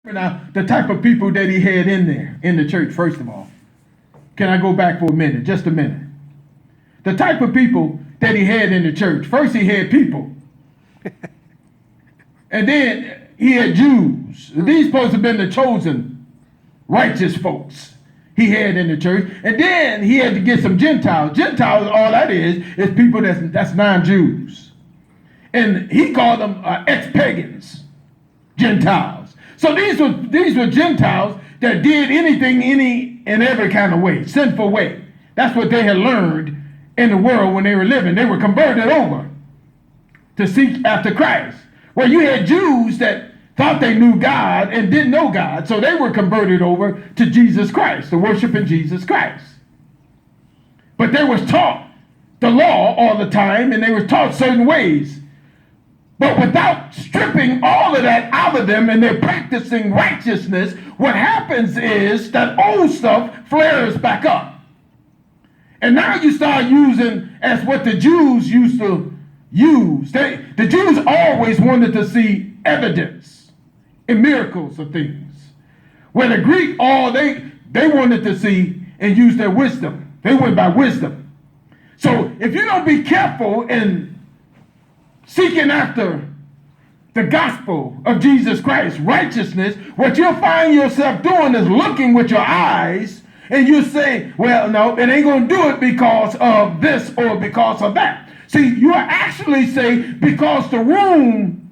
Now, the type of people that he had in there, in the church, first of all. Can I go back for a minute, just a minute? The type of people that he had in the church. First, he had people. And then he had Jews. These supposed to have been the chosen, righteous folks he had in the church. And then he had to get some Gentiles. Gentiles, all that is people that's non-Jews. And he called them ex-pagans, Gentiles. So these were Gentiles that did anything, any and every kind of way, sinful way. That's what they had learned in the world when they were living. They were converted over to seek after Christ. Well, you had Jews that thought they knew God and didn't know God, so they were converted over to Jesus Christ, to worship in Jesus Christ. But they was taught the law all the time, and they were taught certain ways. But without stripping all of that out of them and they're practicing righteousness, what happens is that old stuff flares back up. And now you start using as what the Jews used to use. The Jews always wanted to see evidence and miracles of things. Where the Greek, they wanted to see and use their wisdom. They went by wisdom. So if you don't be careful in seeking after the gospel of Jesus Christ, righteousness, what you'll find yourself doing is looking with your eyes, and you say, well, no, it ain't going to do it because of this or because of that. See, you actually say because the room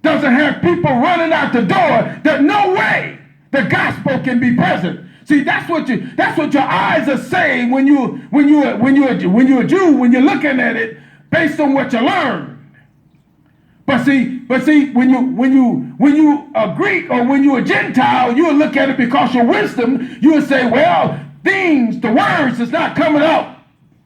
doesn't have people running out the door, that no way the gospel can be present. See, that's what your eyes are saying when you're a Jew, when you're looking at it based on what you learn. But see, when you a Greek or when you a Gentile, you'll look at it because your wisdom. You'll say, well, the words is not coming out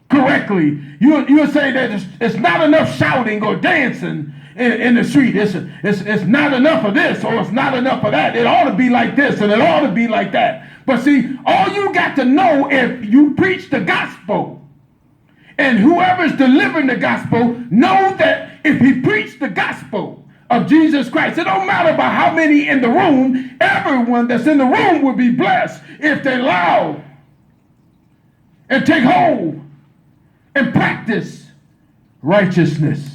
correctly. You'll say that it's not enough shouting or dancing in the street. It's not enough of this or it's not enough of that. It ought to be like this and it ought to be like that. But see, all you got to know, if you preach the gospel, and whoever's delivering the gospel, know that if he preached the gospel of Jesus Christ, it don't matter about how many in the room, everyone that's in the room will be blessed if they allow and take hold and practice righteousness.